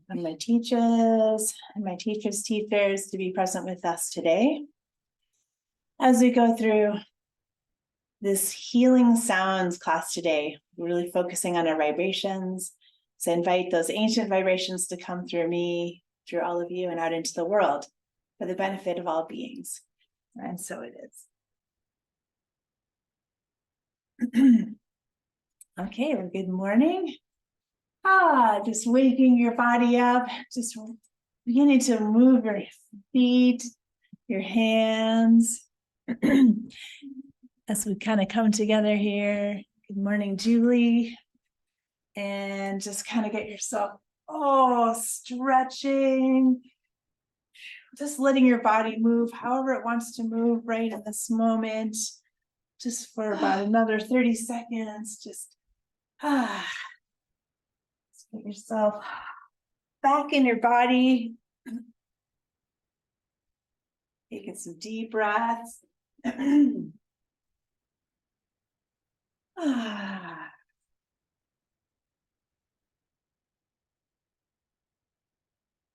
And my teachers and my teachers' teachers to be present with us today as we go through this healing sounds class today. We're really focusing on our vibrations. So I invite those ancient vibrations to come through me, through all of you, and out into the world for the benefit of all beings. And so it is. Okay, well, good morning. Just waking your body up, just beginning to move your feet, your hands. As we kind of come together here. Good morning, Julie. And just kind of get yourself, stretching. Just letting your body move however it wants to move right in this moment. Just for about another 30 seconds. Just get yourself back in your body. Taking some deep breaths.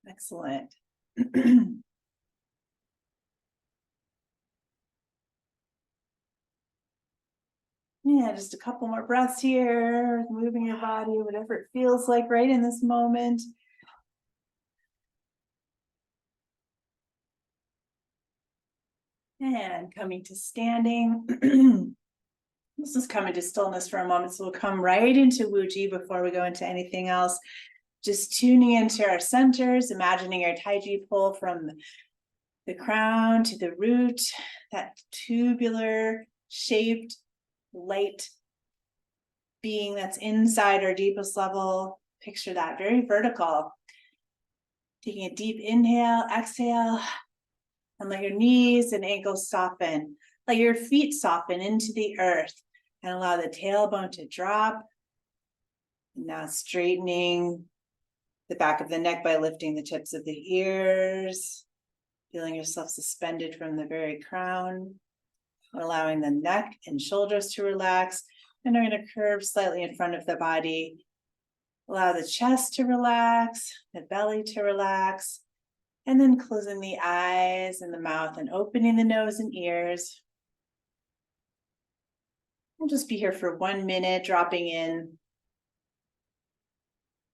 Excellent. Yeah, just a couple more breaths here, moving your body, whatever it feels like right in this moment. And coming to standing. Let's just come into stillness for a moment. So we'll come right into WeiQi before we go into anything else. Just tuning into our centers, imagining our Taiji pole from the crown to the root, that tubular shaped light being that's inside our deepest level. Picture that very vertical. Taking a deep inhale, exhale, and let your knees and ankles soften. Let your feet soften into the earth and allow the tailbone to drop. And now straightening the back of the neck by lifting the tips of the ears, feeling yourself suspended from the very crown, allowing the neck and shoulders to relax. And we're going to curve slightly in front of the body. Allow the chest to relax, the belly to relax, and then closing the eyes and the mouth and opening the nose and ears. We'll just be here for 1 minute, dropping in,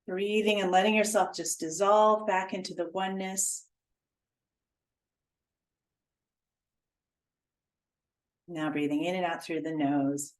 breathing and letting yourself just dissolve back into the oneness. Now breathing in and out through the nose.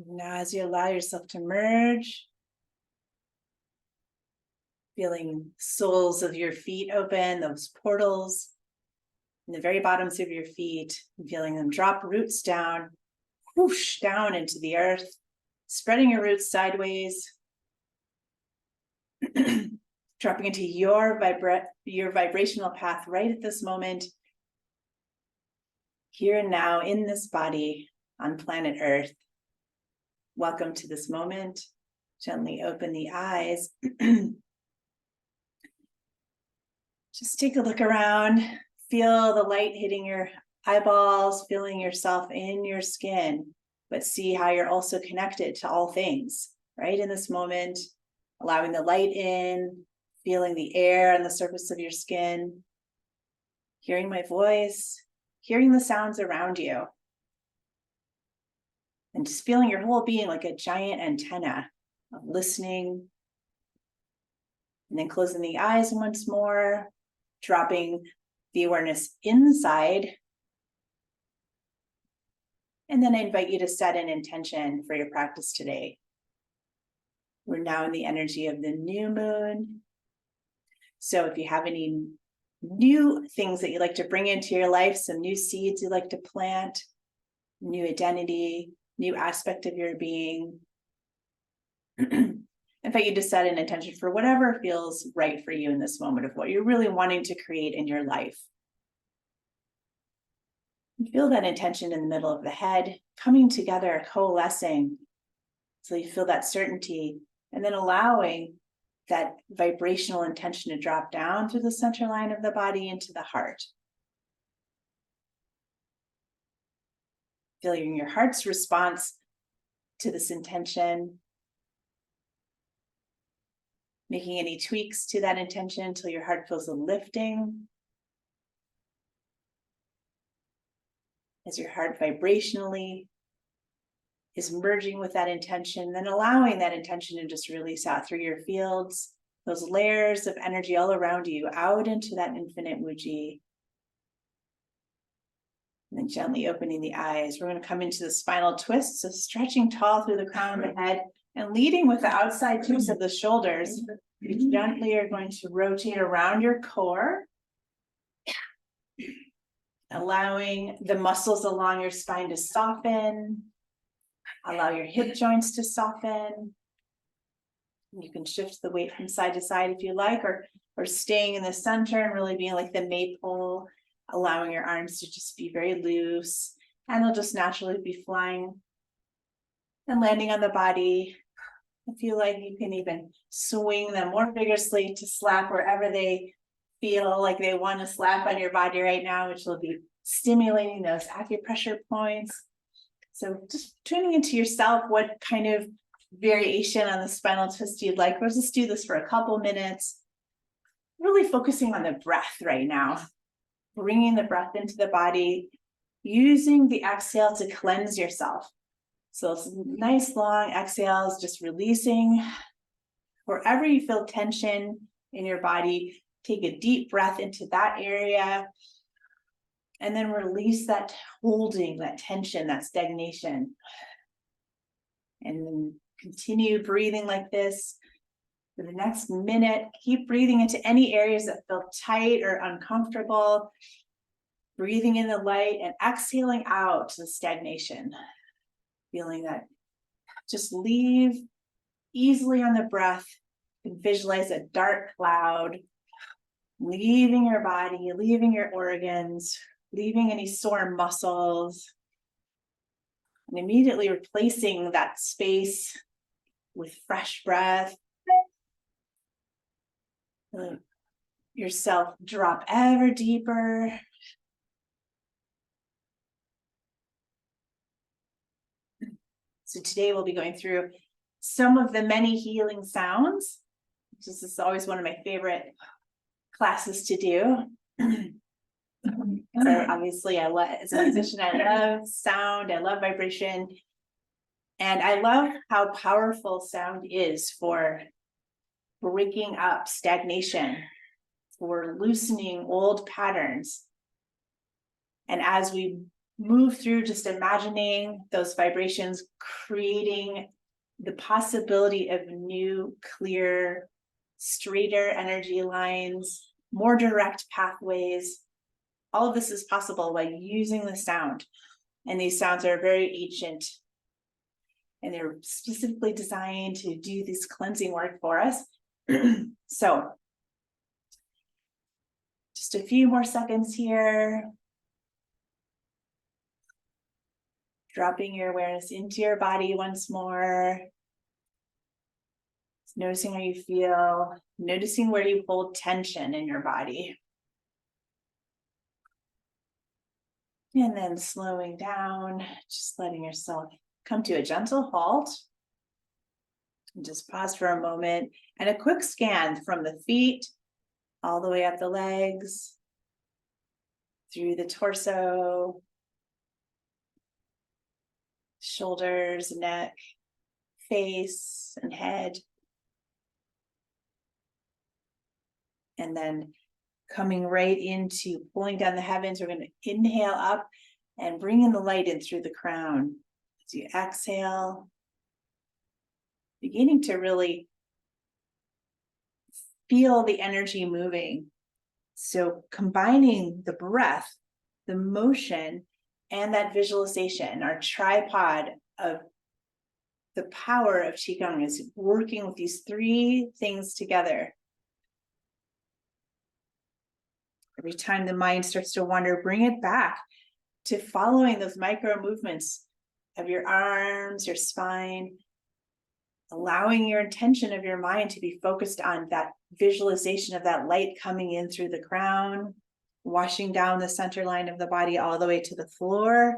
Now, as you allow yourself to merge, feeling soles of your feet open, those portals in the very bottoms of your feet, and feeling them drop roots down, whoosh, down into the earth, spreading your roots sideways, dropping into your vibrational path right at this moment, here and now in this body on planet Earth. Welcome to this moment. Gently open the eyes. Just take a look around. Feel the light hitting your eyeballs, feeling yourself in your skin, but see how you're also connected to all things, right? In this moment, allowing the light in, feeling the air on the surface of your skin, hearing my voice, hearing the sounds around you. And just feeling your whole being like a giant antenna of listening. And then closing the eyes once more, dropping the awareness inside. And then I invite you to set an intention for your practice today. We're now in the energy of the new moon. So if you have any new things that you'd like to bring into your life, some new seeds you'd like to plant, new identity, new aspect of your being, invite you to set an intention for whatever feels right for you in this moment of what you're really wanting to create in your life. And feel that intention in the middle of the head, coming together, coalescing, so you feel that certainty, and then allowing that vibrational intention to drop down through the center line of the body into the heart. Feeling your heart's response to this intention, making any tweaks to that intention until your heart feels a lifting. As your heart vibrationally is merging with that intention, then allowing that intention to just release out through your fields, those layers of energy all around you, out into that infinite WeiQi. And then gently opening the eyes. We're going to come into the spinal twist, so stretching tall through the crown of the head and leading with the outside tips of the shoulders. You gently are going to rotate around your core, allowing the muscles along your spine to soften. Allow your hip joints to soften. You can shift the weight from side to side if you like, or staying in the center and really being like the maypole, allowing your arms to just be very loose, and they'll just naturally be flying and landing on the body. If you like, you can even swing them more vigorously to slap wherever they feel like they want to slap on your body right now, which will be stimulating those acupressure points. So just tuning into yourself, what kind of variation on the spinal twist you'd like. We'll just do this for a couple minutes. Really focusing on the breath right now. Bringing the breath into the body, using the exhale to cleanse yourself. So nice long exhales, just releasing. Wherever you feel tension in your body, take a deep breath into that area. And then release that holding, that tension, that stagnation. And then continue breathing like this for the next minute. Keep breathing into any areas that feel tight or uncomfortable. Breathing in the light and exhaling out the stagnation. Feeling that just leave easily on the breath. You can visualize a dark cloud leaving your body, leaving your organs, leaving any sore muscles, and immediately replacing that space with fresh breath. Let yourself drop ever deeper. So today we'll be going through some of the many healing sounds. This is always one of my favorite classes to do. So obviously, as a musician, I love sound, I love vibration, and I love how powerful sound is for breaking up stagnation, for loosening old patterns. And as we move through just imagining those vibrations, creating the possibility of new, clear, straighter energy lines, more direct pathways. All of this is possible by using the sound. And these sounds are very ancient. And they're specifically designed to do this cleansing work for us. So, just a few more seconds here. Dropping your awareness into your body once more. Noticing how you feel. Noticing where you hold tension in your body. And then slowing down, just letting yourself come to a gentle halt. And just pause for a moment and a quick scan from the feet all the way up the legs, through the torso, shoulders, neck, face, and head. And then coming right into pulling down the heavens, we're going to inhale up And bringing the light in through the crown. As you exhale, beginning to really feel the energy moving. So combining the breath, the motion, and that visualization, our tripod of the power of Qigong is working with these three things together. Every time the mind starts to wander, bring it back to following those micro movements of your arms, your spine, allowing your intention of your mind to be focused on that visualization of that light coming in through the crown, washing down the center line of the body all the way to the floor,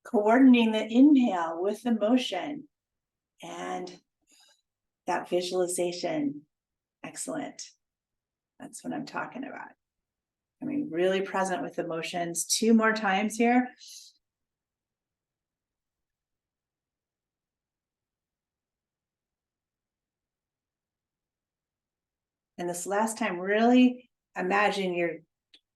coordinating the inhale with the motion and that visualization. Excellent. That's what I'm talking about. I mean, really present with emotions. 2 more times here. And this last time, really imagine you're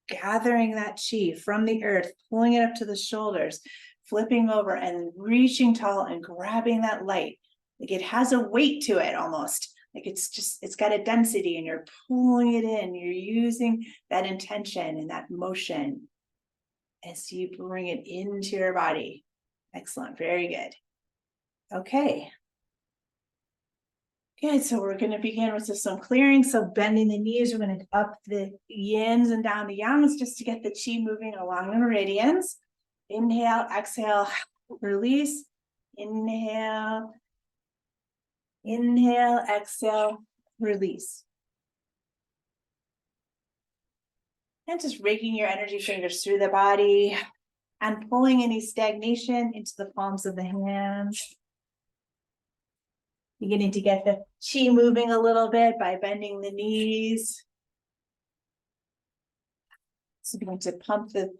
gathering that chi from the earth, pulling it up to the shoulders, flipping over and reaching tall and grabbing that light. Like it has a weight to it almost. Like it's got a density and you're pulling it in. You're using that intention and that motion as you bring it into your body. Excellent. Very good. Okay. Good. So we're going to begin with just some clearing. So bending the knees, we're going to up the yins and down the yangs just to get the chi moving along the meridians. Inhale, exhale, release. Inhale, inhale, exhale, release. And just raking your energy fingers through the body and pulling any stagnation into the palms of the hands. Beginning to get the chi moving a little bit by bending the knees. So begin to pump the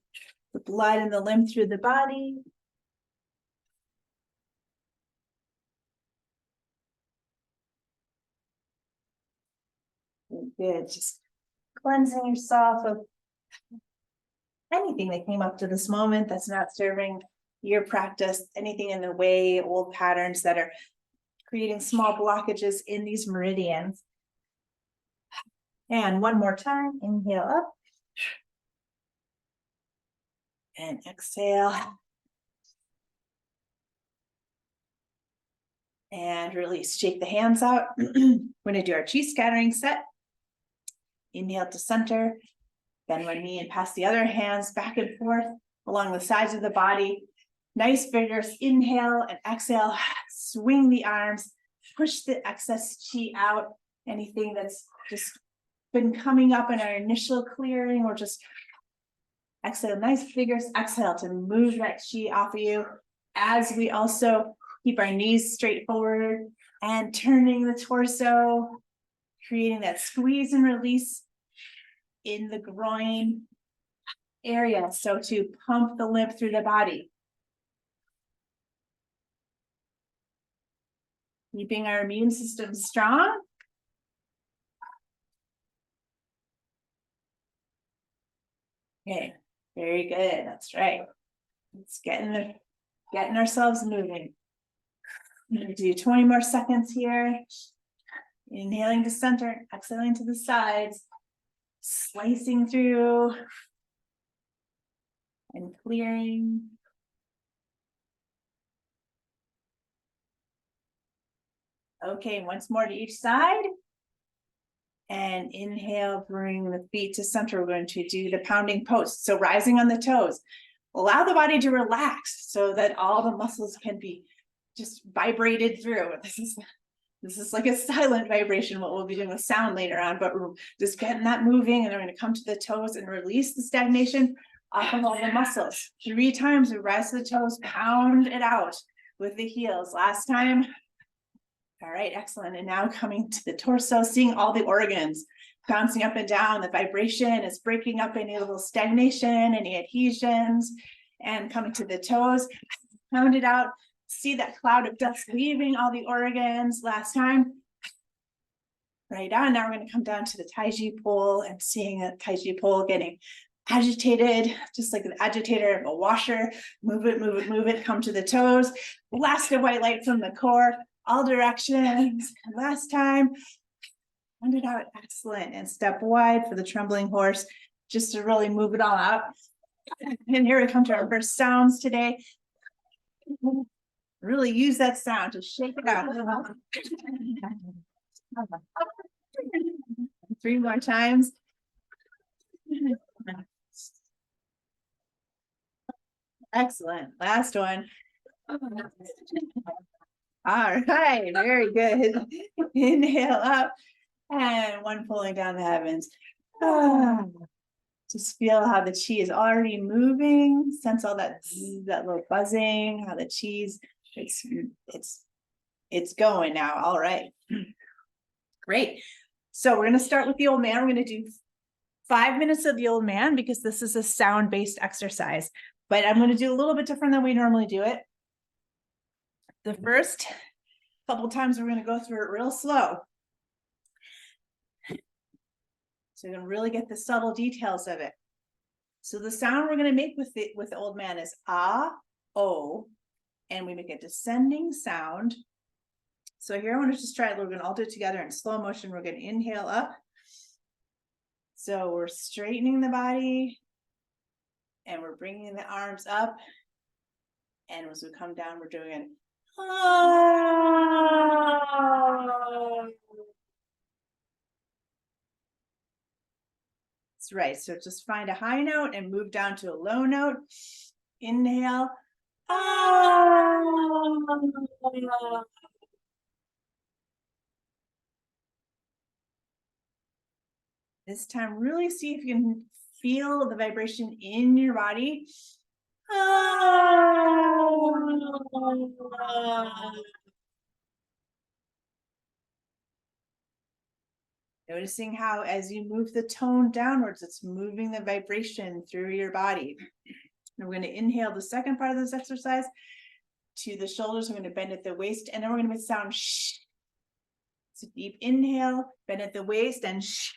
blood and the lymph through the body. Good. Just cleansing yourself of anything that came up to this moment that's not serving your practice, anything in the way, old patterns that are creating small blockages in these meridians. And one more time, inhale up. And exhale. And release. Shake the hands out. We're going to do our chi scattering set. Inhale to center. Bend one knee and pass the other hands back and forth along the sides of the body. Nice vigorous inhale and exhale. Swing the arms. Push the excess chi out. Anything that's just been coming up in our initial clearing, or just exhale. Nice vigorous exhale to move that chi off of you, as we also keep our knees straight forward and turning the torso, creating that squeeze and release in the groin area. So to pump the lymph through the body. Keeping our immune system strong. Okay, very good. That's right. It's getting ourselves moving. I'm going to do 20 more seconds here. Inhaling to center, exhaling to the sides, slicing through and clearing. Okay, once more to each side. And inhale, bring the feet to center. We're going to do the pounding post. So rising on the toes. Allow the body to relax so that all the muscles can be just vibrated through. This is like a silent vibration, what we'll be doing with sound later on, but we're just getting that moving, and we're going to come to the toes and release the stagnation off of all the muscles. 3 times we rise to the toes, pound it out with the heels. Last time. All right, excellent. And now coming to the torso, seeing all the organs bouncing up and down. The vibration is breaking up any little stagnation, any adhesions, and coming to the toes, pound it out. See that cloud of dust leaving all the organs. Last time. Right on. Now we're going to come down to the Taiji pole and seeing a Taiji pole getting agitated, just like an agitator of a washer. Move it, move it, move it, come to the toes. Blast of white light from the core, all directions. Last time. Round it out, excellent. And step wide for the trembling horse, just to really move it all out. And here we come to our first sounds today. Really use that sound to shake it out. 3 more times. Excellent. Last one. All right, very good. Inhale up and one pulling down the heavens. Just feel how the chi is already moving. Sense all that that little buzzing. How the chi's it's going now. All right, great. So we're gonna start with the old man. We're gonna do 5 minutes of the old man because this is a sound-based exercise. But I'm gonna do a little bit different than we normally do it. The first couple times we're gonna go through it real slow. So you're gonna really get the subtle details of it. So the sound we're gonna make with the old man is ah, o, and we make a descending sound. So here I want to just try it. We're gonna all do it together in slow motion. We're gonna inhale up. So we're straightening the body and we're bringing the arms up. And as we come down, we're doing an ah. That's right. So just find a high note and move down to a low note. Inhale. Ah. This time, really see if you can feel the vibration in your body. Noticing how as you move the tone downwards, it's moving the vibration through your body. And we're going to inhale the second part of this exercise to the shoulders. We're going to bend at the waist, and then we're going to make sound shh. So deep inhale, bend at the waist, and shh.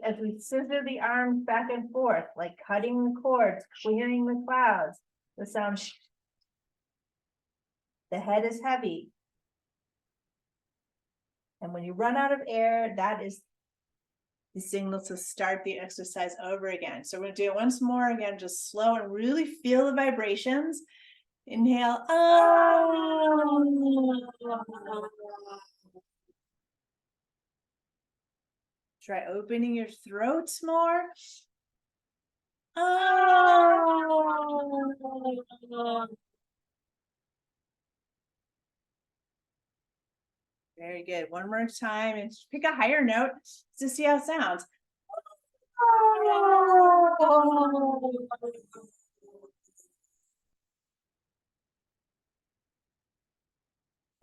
As we scissor the arms back and forth, like cutting the cords, clearing the clouds. The sound shh. The head is heavy. And when you run out of air, that is the signal to start the exercise over again. So we're going to do it once more again, just slow and really feel the vibrations. Inhale. Try opening your throats more. Very good. One more time and pick a higher note to see how it sounds.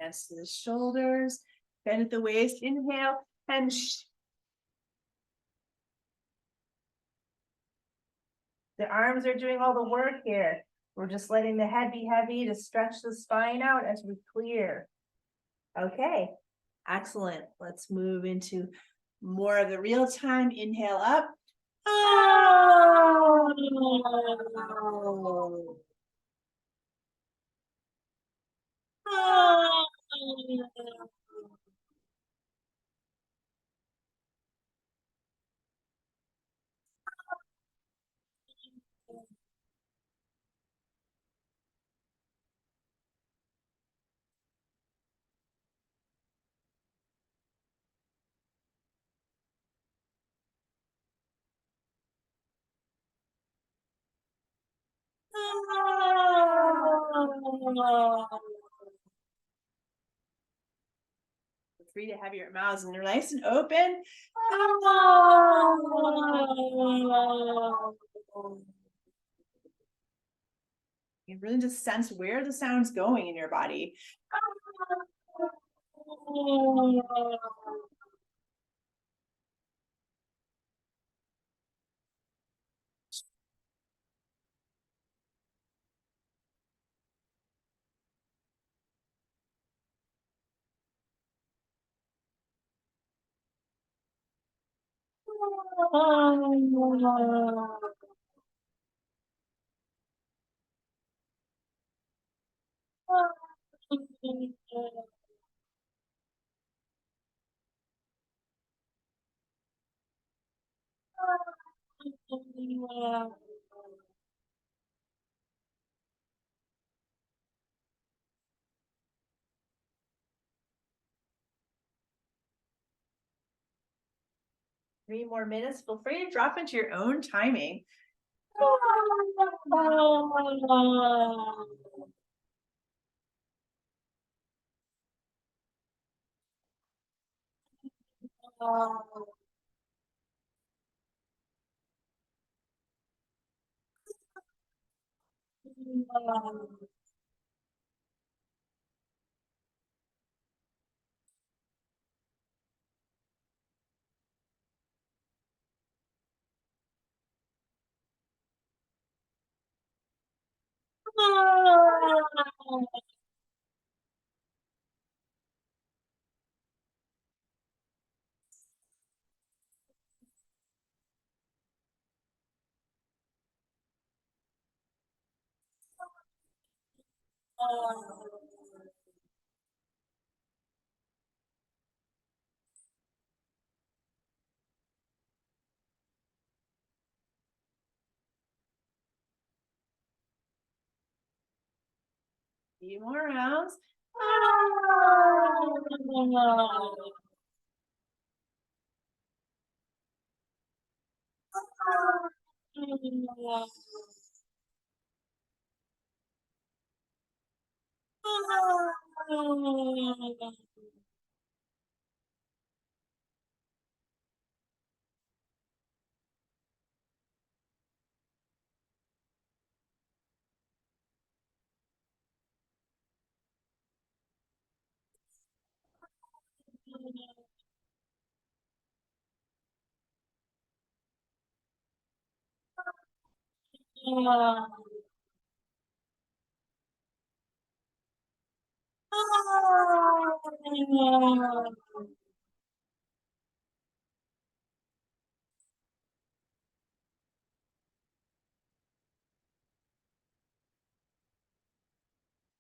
Yes, to the shoulders, bend at the waist, inhale, and shh. The arms are doing all the work here. We're just letting the head be heavy to stretch the spine out as we clear. Okay, excellent. Let's move into more of the real time. Inhale up. Oh. Oh. Feel free to have your mouths nice and open. You really just sense where the sound's going in your body. 3 more minutes. Feel free to drop into your own timing. Few more rounds.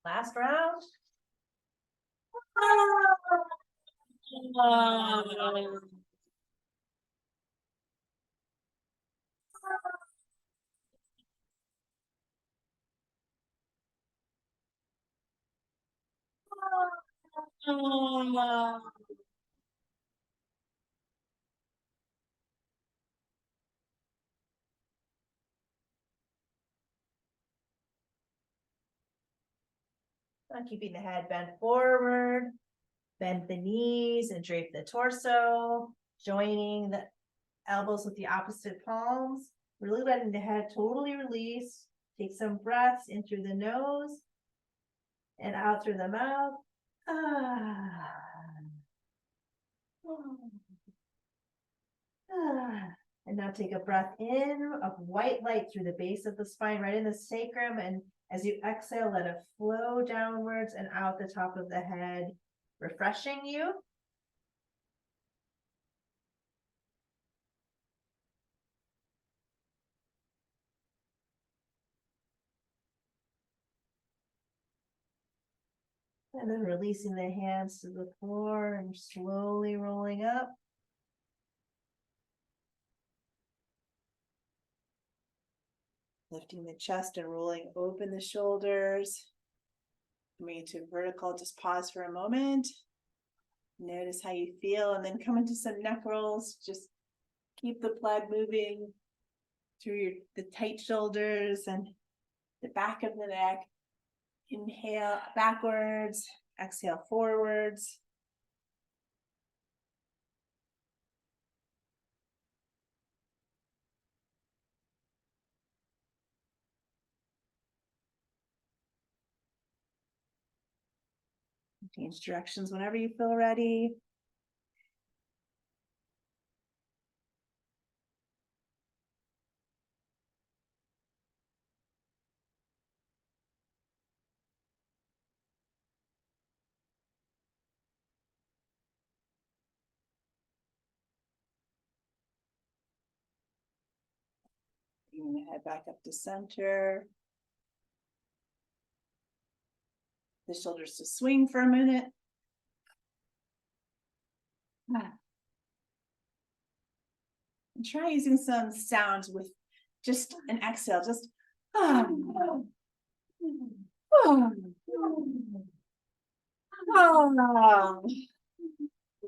Last round. Keeping the head bent forward, bend the knees and drape the torso, joining the elbows with the opposite palms, really letting the head totally release. Take some breaths in through the nose and out through the mouth. And now take a breath in of white light through the base of the spine, right in the sacrum. And as you exhale, let it flow downwards and out the top of the head, refreshing you. And then releasing the hands to the floor and slowly rolling up. Lifting the chest and rolling open the shoulders. Coming into vertical, just pause for a moment. Notice how you feel and then come into some neck rolls. Just keep the blood moving through the tight shoulders and the back of the neck. Inhale backwards, exhale forwards. Change directions whenever you feel ready. Bringing the head back up to center. The shoulders to swing for a minute. And try using some sounds with just an exhale, just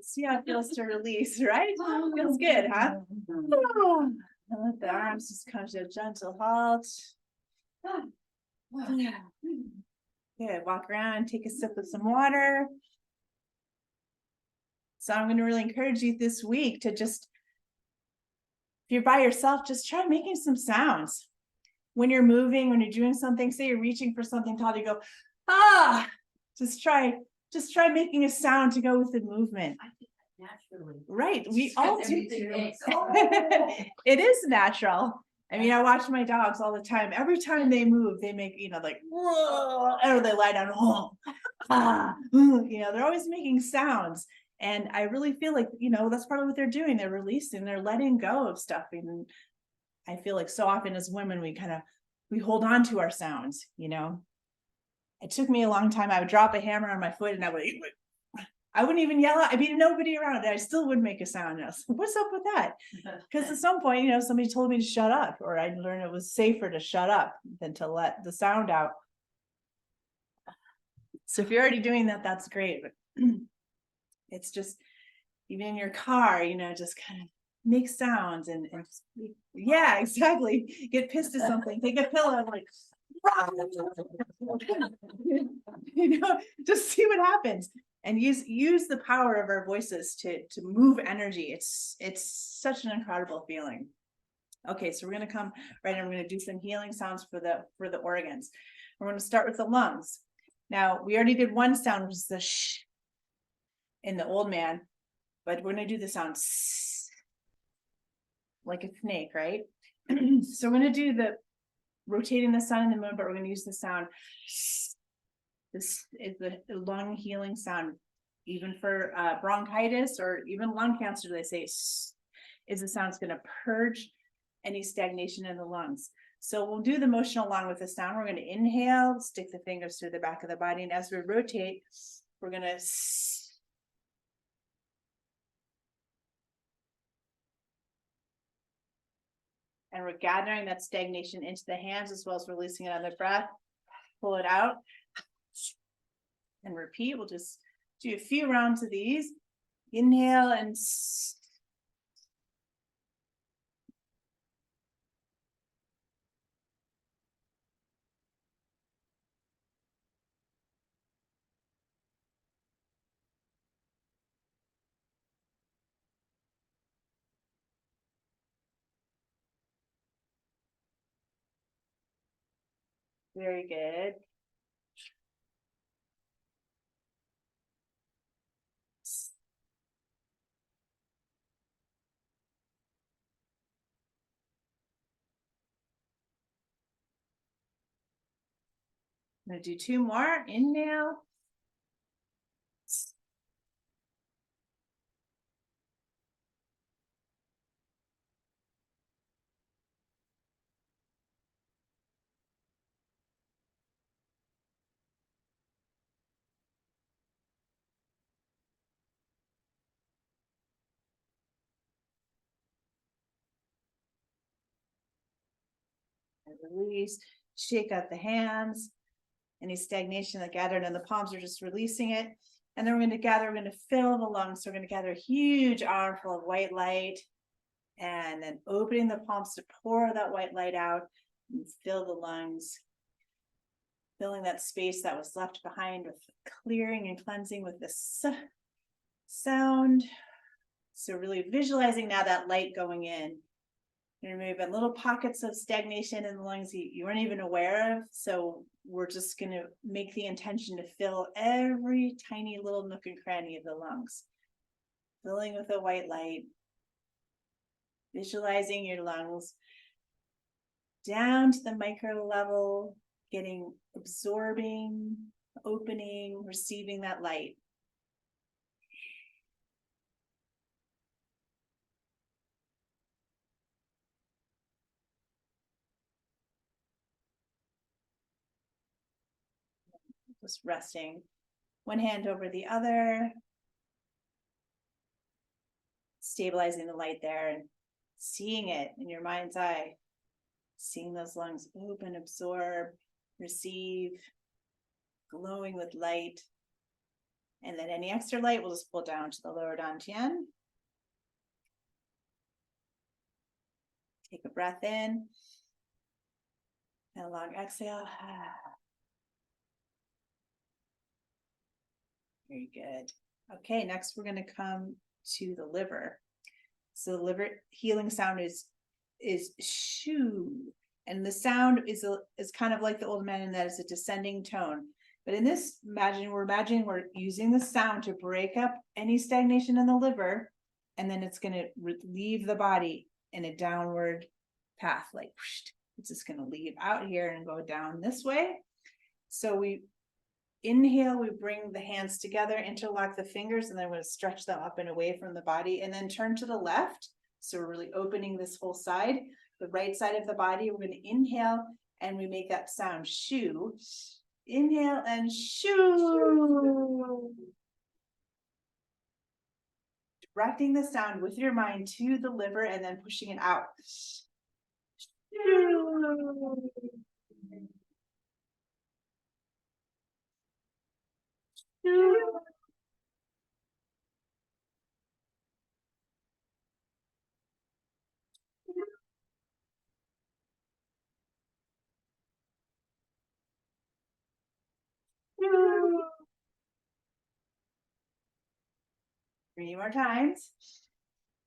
see how it feels to release, right? Feels good, huh? And let the arms just come to a gentle halt. Good, walk around, take a sip of some water. So I'm going to really encourage you this week to just, if you're by yourself, just try making some sounds. When you're moving, when you're doing something, say you're reaching for something tall, you go, just try making a sound to go with the movement. Naturally. Right, we all do. It is natural. I mean, I watch my dogs all the time. Every time they move, they make, like, whoa, or they lie down, they're always making sounds. And I really feel like, that's part of what they're doing. They're releasing, they're letting go of stuff. And I feel like so often as women, we hold on to our sounds, It took me a long time. I would drop a hammer on my foot and I wouldn't even yell out. I'd be nobody around. I still would make a sound. I was like, what's up with that? Because at some point, somebody told me to shut up, or I'd learn it was safer to shut up than to let the sound out. So if you're already doing that, that's great. But it's just, even in your car, just kind of make sounds and yeah, exactly. Get pissed at something. Take a pillow and just see what happens. And use the power of our voices to move energy. It's such an incredible feeling. Okay, so we're going to come right and we're going to do some healing sounds for the organs. We're going to start with the lungs. Now, we already did one sound, which is the shh in the old man, but we're going to do the sound like a snake, right? So we're going to do the rotating the sun and the moon, but we're going to use the sound. This is the lung healing sound, even for bronchitis or even lung cancer. They say is the sound's going to purge any stagnation in the lungs. So we'll do the motion along with the sound. We're going to inhale, stick the fingers through the back of the body, and as we rotate, we're going to and we're gathering that stagnation into the hands as well as releasing it on the breath. Pull it out. And repeat. We'll just do a few rounds of these. Inhale and very good. I'm going to do two more. Inhale. And release. Shake out the hands. Any stagnation that gathered in the palms, are just releasing it. And then we're going to fill the lungs. So we're going to gather a huge armful of white light and then opening the palms to pour that white light out and fill the lungs, filling that space that was left behind with clearing and cleansing with this sound. So really visualizing now that light going in. There may have been little pockets of stagnation in the lungs you weren't even aware of. So we're just going to make the intention to fill every tiny little nook and cranny of the lungs. Filling with a white light. Visualizing your lungs down to the micro level, absorbing, opening, receiving that light. Just resting one hand over the other, stabilizing the light there and seeing it in your mind's eye, seeing those lungs open, absorb, receive, glowing with light. And then any extra light we'll just pull down to the lower dantian. Take a breath in and a long exhale. Very good. Okay, next we're going to come to the liver. So the liver healing sound is shoo, and the sound is kind of like the old man in that it's a descending tone. But in this, we're imagining we're using the sound to break up any stagnation in the liver, and then it's going to leave the body in a downward path, like whoosh, it's just going to leave out here and go down this way. So we inhale, we bring the hands together, interlock the fingers, and then we're going to stretch them up and away from the body, and then turn to the left. So we're really opening this whole side. The right side of the body, we're going to inhale, and we make that sound shoo. Inhale and shoo. Directing the sound with your mind to the liver and then pushing it out. Shoo. Shoo. Shoo. 3 more times.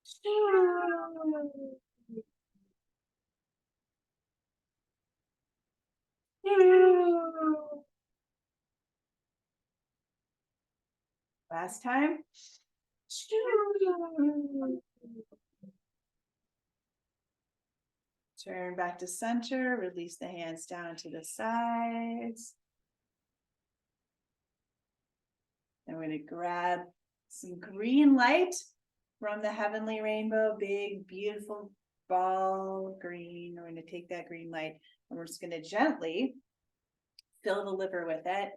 Shoo. Shoo. Last time. Shoo. Turn back to center, release the hands down to the sides. And we're going to grab some green light from the heavenly rainbow, big, beautiful ball green. We're going to take that green light and we're just going to gently fill the liver with it.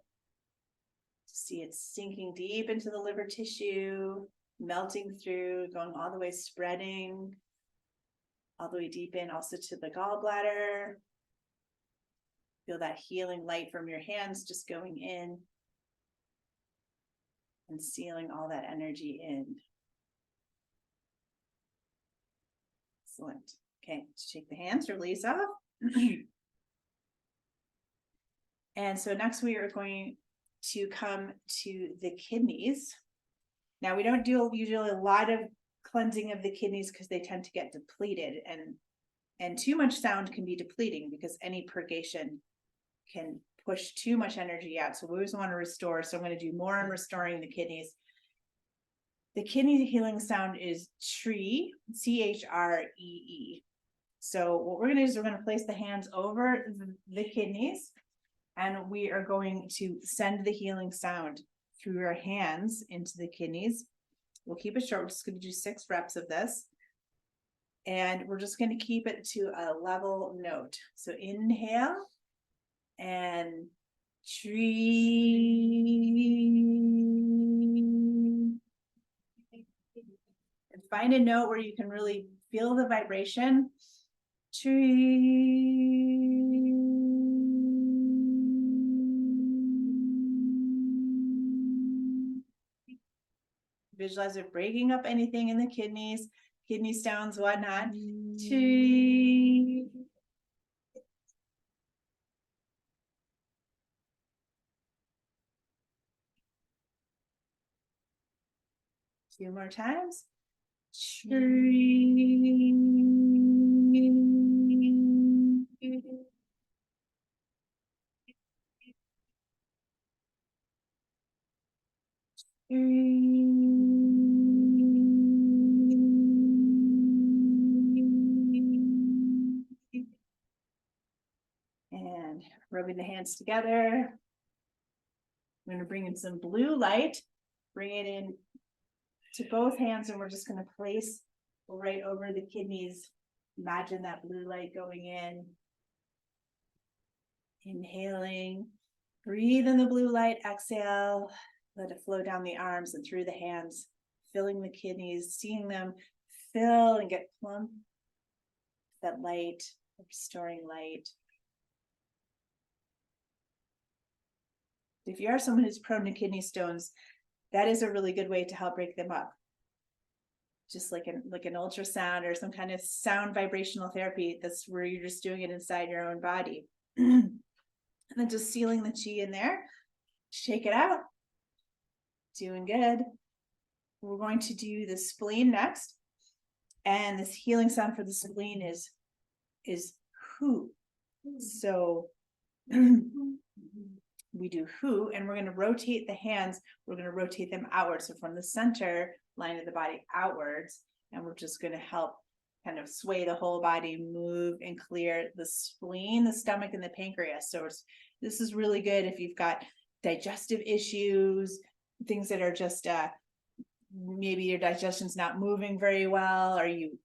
See it sinking deep into the liver tissue, melting through, going all the way, spreading all the way deep in, also to the gallbladder. Feel that healing light from your hands just going in and sealing all that energy in. Excellent. Okay, shake the hands, release off. And so next we are going to come to the kidneys. Now we don't do usually a lot of cleansing of the kidneys because they tend to get depleted, and too much sound can be depleting because any purgation can push too much energy out. So we always want to restore. So I'm going to do more on restoring the kidneys. The kidney healing sound is tree, CHREE. So what we're going to do is we're going to place the hands over the kidneys, and we are going to send the healing sound through your hands into the kidneys. We'll keep it short. We're just going to do 6 reps of this. And we're just going to keep it to a level note. So inhale and tree. And find a note where you can really feel the vibration. Tree. Visualize it breaking up anything in the kidneys, kidney stones, whatnot. Tree. Few more times. Tree. And rubbing the hands together. I'm going to bring in some blue light, bring it in to both hands, and we're just going to place right over the kidneys. Imagine that blue light going in. Inhaling Breathe in the blue light, exhale, let it flow down the arms and through the hands, filling the kidneys, seeing them fill and get plump. That light, restoring light. If you are someone who's prone to kidney stones, that is a really good way to help break them up. Just like an ultrasound or some kind of sound vibrational therapy. That's where you're just doing it inside your own body. And then just sealing the chi in there. Shake it out. Doing good. We're going to do the spleen next. And this healing sound for the spleen is hu. So we do hu, and we're going to rotate the hands. We're going to rotate them outwards. So from the center line of the body outwards, and we're just going to help kind of sway the whole body, move and clear the spleen, the stomach, and the pancreas. So this is really good if you've got digestive issues, things that are just maybe your digestion's not moving very well, or you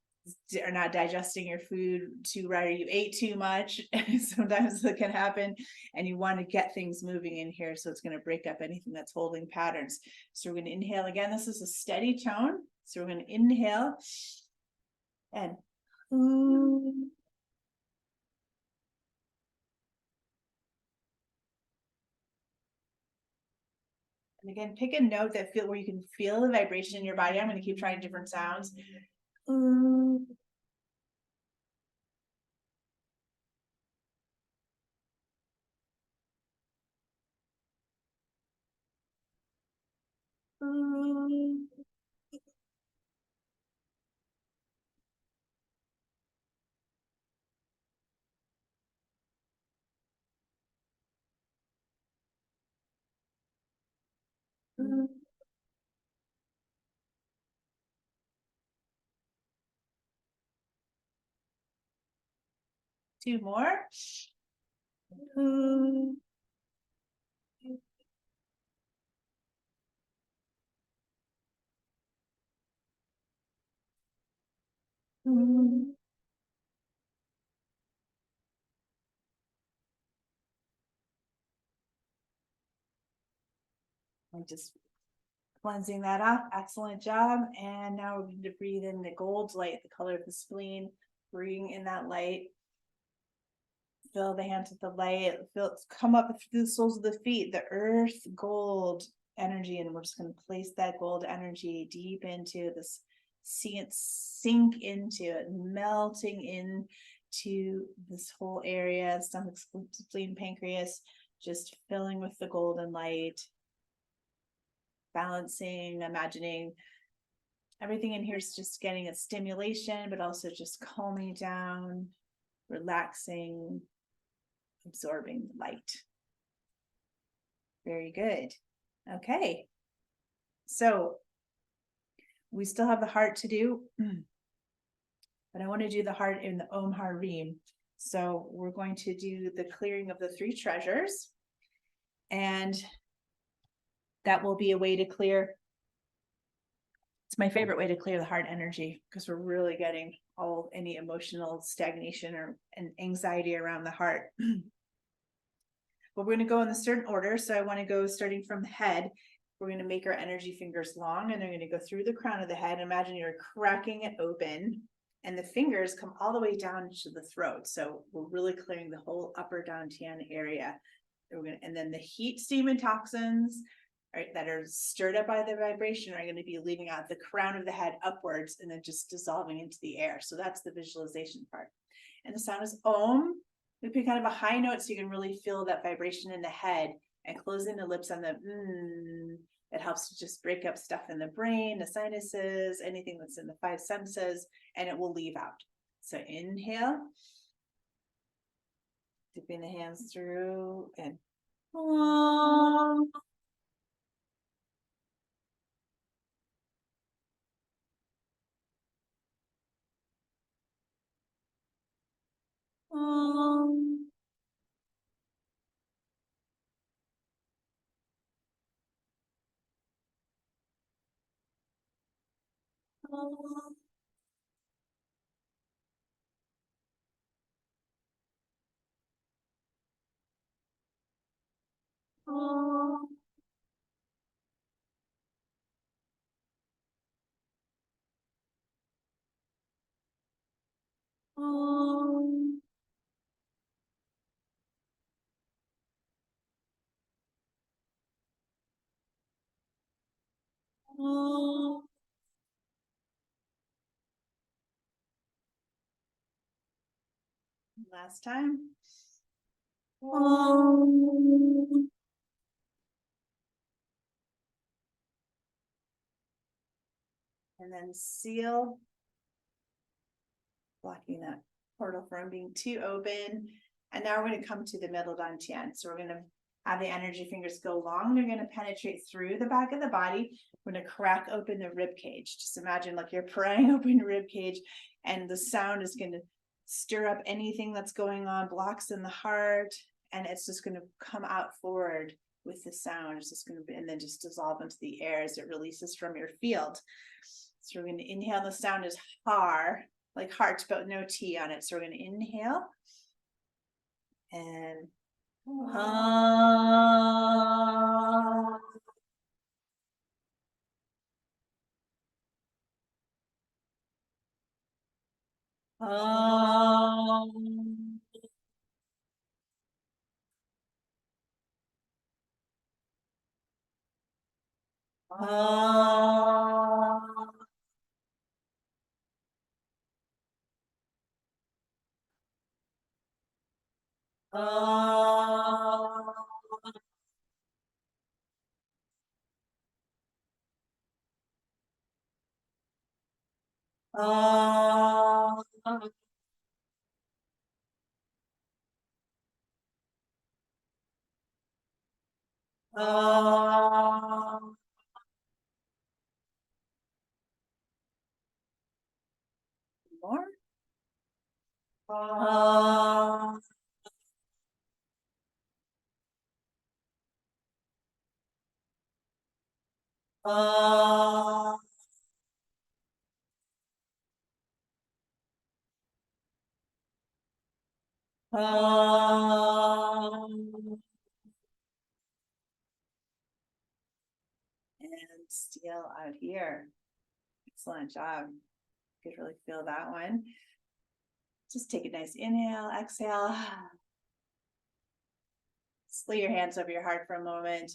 are not digesting your food too right, or you ate too much. Sometimes that can happen, and you want to get things moving in here, so it's going to break up anything that's holding patterns. So we're going to inhale again. This is a steady tone, so we're going to inhale and and again, pick a note that where you can feel the vibration in your body. I'm going to keep trying different sounds. Two more. I'm just cleansing that up. Excellent job. And now we're going to breathe in the gold light, the color of the spleen. Bring in that light. Fill the hands with the light. Feel it come up through the soles of the feet, the earth gold energy. And we're just going to place that gold energy deep into this, see it sink into it, melting into this whole area, stomach, spleen, pancreas, just filling with the golden light. Balancing, imagining everything in here is just getting a stimulation, but also just calming down, relaxing, absorbing the light. Very good. Okay. So we still have the heart to do, but I want to do the heart in the Om Har Reem. So we're going to do the clearing of the three treasures, and that will be a way to clear. It's my favorite way to clear the heart energy, because we're really getting any emotional stagnation or anxiety around the heart. But we're going to go in a certain order. So I want to go starting from the head. We're going to make our energy fingers long, and they're going to go through the crown of the head. Imagine you're cracking it open, and the fingers come all the way down to the throat. So we're really clearing the whole upper dantian area. And then the heat, steam, and toxins that are stirred up by the vibration are going to be leaving out the crown of the head upwards and then just dissolving into the air. So that's the visualization part. And the sound is Om. We pick kind of a high note so you can really feel that vibration in the head, and closing the lips on the It helps to just break up stuff in the brain, the sinuses, anything that's in the five senses, and it will leave out. So inhale, dipping the hands through, and Om. Om. Om. Last time. And then seal, blocking that portal from being too open. And now we're going to come to the middle dantian. So we're going to have the energy fingers go long. They're going to penetrate through the back of the body. We're going to crack open the rib cage. Just imagine like you're prying open your rib cage, and the sound is going to stir up anything that's going on, blocks in the heart, and it's just going to come out forward with the sound. It's just going to, and then just dissolve into the air as it releases from your field. So we're going to inhale. The sound is har, like heart, but no T on it. So we're going to inhale and more. And seal out here. Excellent job. You could really feel that one. Just take a nice inhale, exhale. Just lay your hands over your heart for a moment.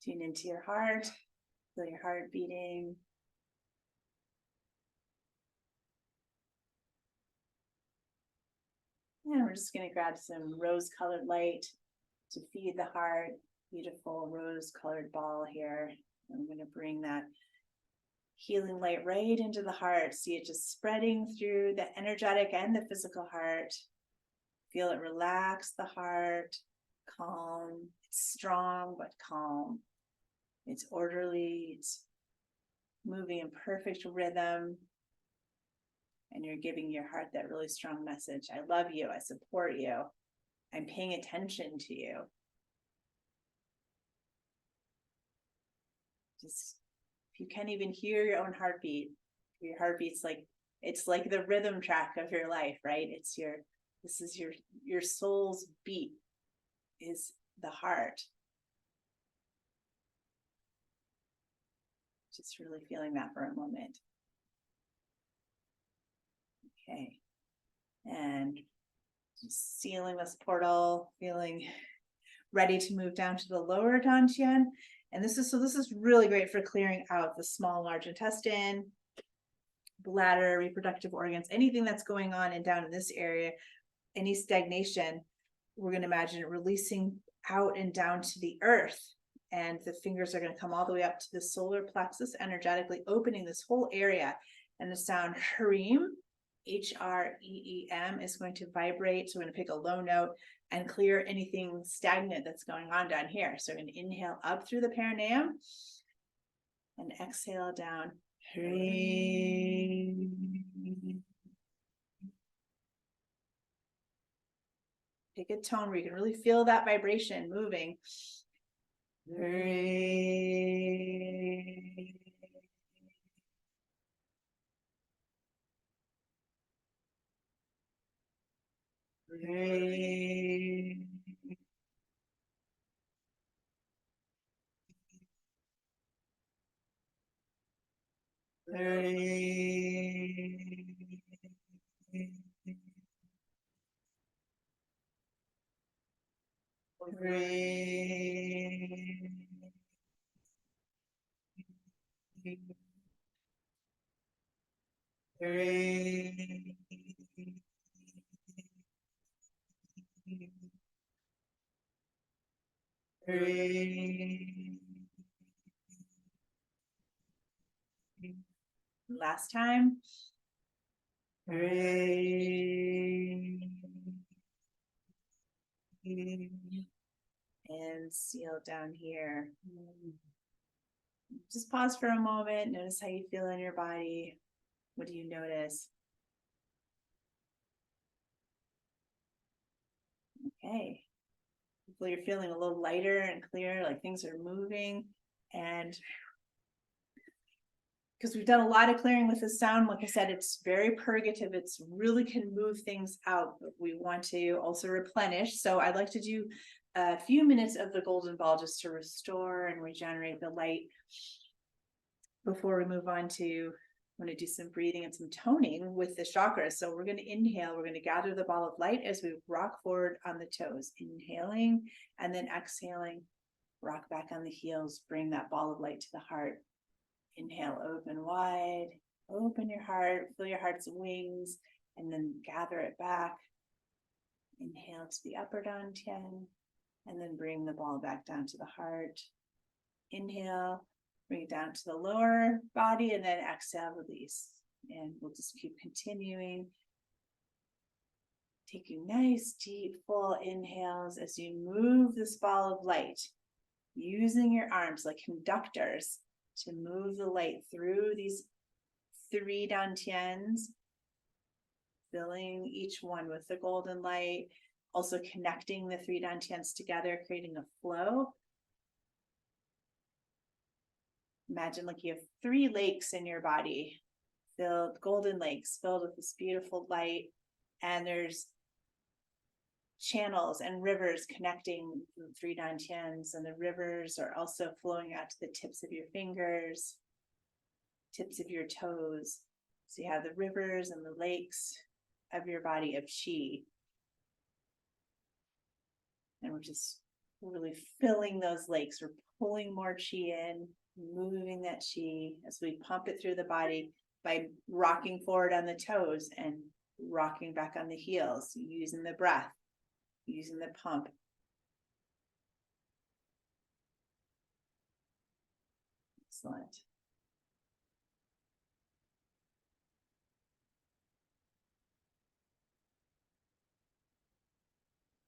Tune into your heart. Feel your heart beating. And we're just going to grab some rose-colored light to feed the heart. Beautiful rose-colored ball here. I'm going to bring that healing light right into the heart. See it just spreading through the energetic and the physical heart. Feel it relax the heart, calm. It's strong but calm. It's orderly. It's moving in perfect rhythm. And you're giving your heart that really strong message. I love you. I support you. I'm paying attention to you. Just, if you can't even hear your own heartbeat, your heartbeat's like, it's like the rhythm track of your life, right? It's this is your soul's beat is the heart. Just really feeling that for a moment. Okay. And just sealing this portal, feeling ready to move down to the lower dantian. And this is really great for clearing out the small and large intestine, bladder, reproductive organs, anything that's going on and down in this area, any stagnation, we're going to imagine it releasing out and down to the earth. And the fingers are going to come all the way up to the solar plexus, energetically opening this whole area. And the sound Hreem, H-R-E-E-M, is going to vibrate. So we're going to pick a low note and clear anything stagnant that's going on down here. So we're going to inhale up through the perineum and exhale down. Hreem. Pick a tone where you can really feel that vibration moving. Breathe. Breathe. Breathe. Last time. Breathe. And seal down here. Just pause for a moment. Notice how you feel in your body. What do you notice? Okay. Hopefully you're feeling a little lighter and clearer, like things are moving. And because we've done a lot of clearing with the sound, like I said, it's very purgative. It's really can move things out, but we want to also replenish. So I'd like to do a few minutes of the golden ball just to restore and regenerate the light before we move on to, I'm going to do some breathing and some toning with the chakras. So we're going to inhale, we're going to gather the ball of light as we rock forward on the toes, inhaling and then exhaling, rock back on the heels, bring that ball of light to the heart. Inhale, open wide, open your heart, feel your heart's wings, and then gather it back. Inhale to the upper dantian, and then bring the ball back down to the heart. Inhale, bring it down to the lower body, and then exhale, release. And we'll just keep continuing. Taking nice, deep, full inhales as you move this ball of light, using your arms like conductors to move the light through these 3 dantians, filling each one with the golden light, also connecting the 3 dantians together, creating a flow. Imagine like you have 3 lakes in your body, filled, golden lakes filled with this beautiful light, and there's channels and rivers connecting the 3 dantians, and the rivers are also flowing out to the tips of your fingers, tips of your toes. So you have the rivers and the lakes of your body of chi. And we're just really filling those lakes. We're pulling more chi in, moving that chi as we pump it through the body by rocking forward on the toes and rocking back on the heels, using the breath, using the pump. Excellent.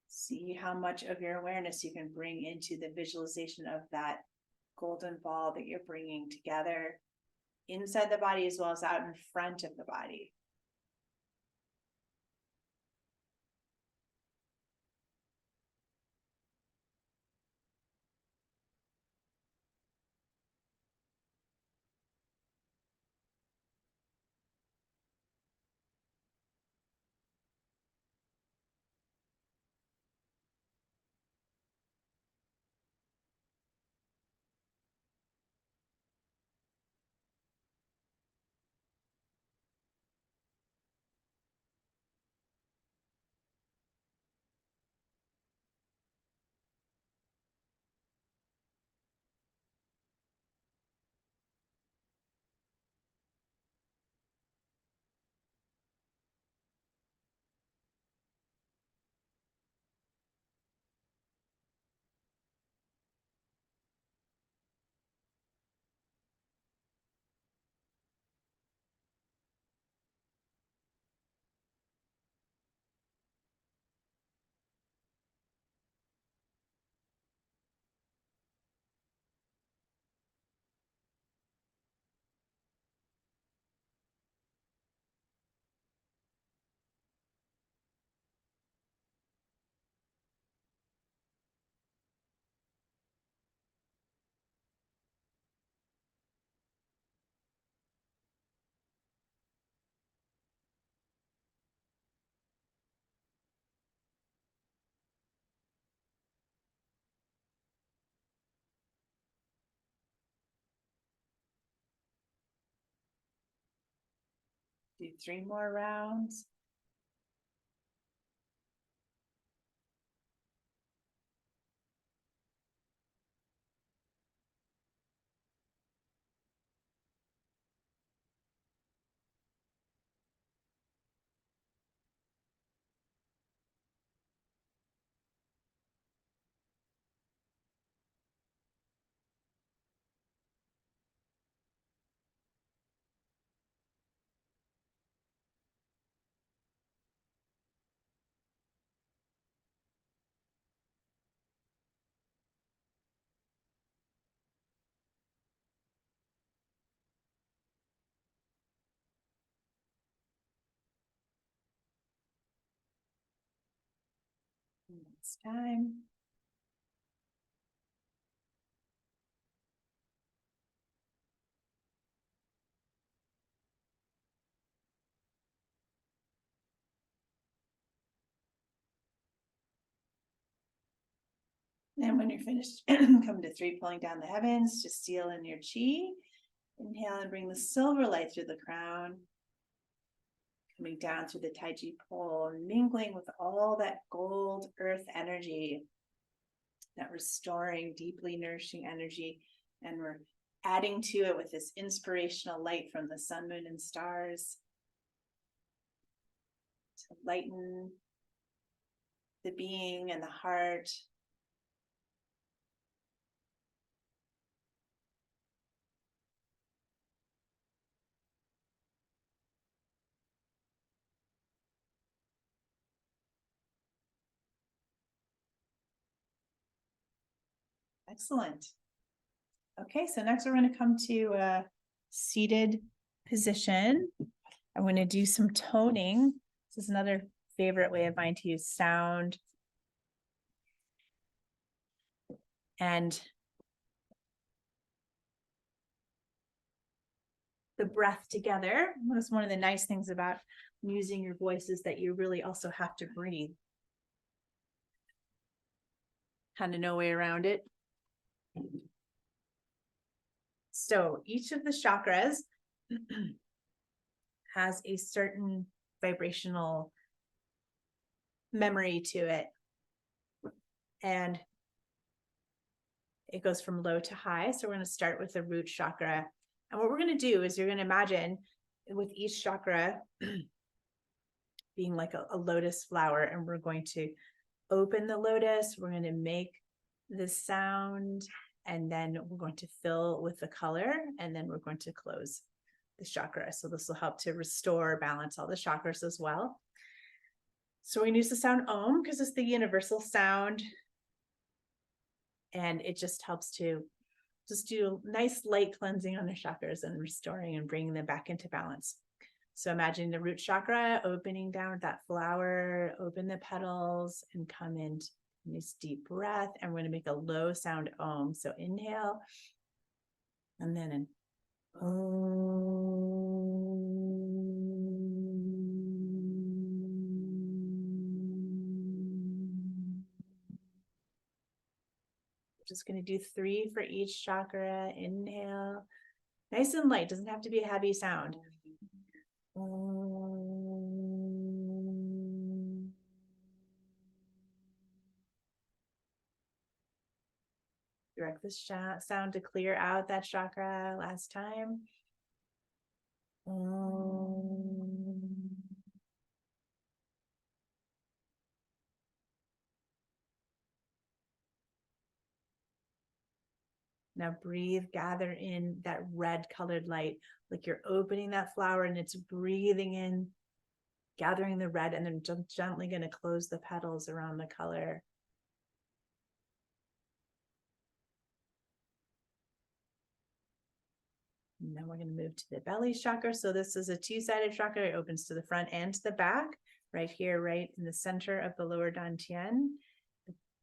See how much of your awareness you can bring into the visualization of that golden ball that you're bringing together inside the body as well as out in front of the body. Do 3 more rounds. It's time. And when you're finished, come to 3, pulling down the heavens, just seal in your chi. Inhale and bring the silver light through the crown. Coming down through the Tai Chi pole, mingling with all that gold earth energy, that restoring, deeply nourishing energy. And we're adding to it with this inspirational light from the sun, moon, and stars to lighten the being and the heart. Excellent. Okay, so next we're going to come to a seated position. I'm going to do some toning. This is another favorite way of mine to use sound and the breath together. That's one of the nice things about using your voice, is that you really also have to breathe. Kind of no way around it. So each of the chakras has a certain vibrational memory to it. And it goes from low to high. So we're going to start with the root chakra. And what we're going to do is you're going to imagine with each chakra being like a lotus flower, and we're going to open the lotus. We're going to make the sound, and then we're going to fill with the color, and then we're going to close the chakra. So this will help to restore, balance all the chakras as well. So we're going to use the sound Om because it's the universal sound. And it just helps to just do nice light cleansing on the chakras and restoring and bringing them back into balance. So imagine the root chakra opening down with that flower, open the petals and come into this deep breath. And we're going to make a low sound Om. So inhale and then an Om. Just going to do 3 for each chakra. Inhale, nice and light, doesn't have to be a heavy sound. Direct this sound to clear out that chakra. Last time. Now breathe, gather in that red colored light, like you're opening that flower and it's breathing in, gathering the red, and then gently going to close the petals around the color. And then we're going to move to the belly chakra. So this is a 2-sided chakra. It opens to the front and to the back, right here, right in the center of the lower dantian.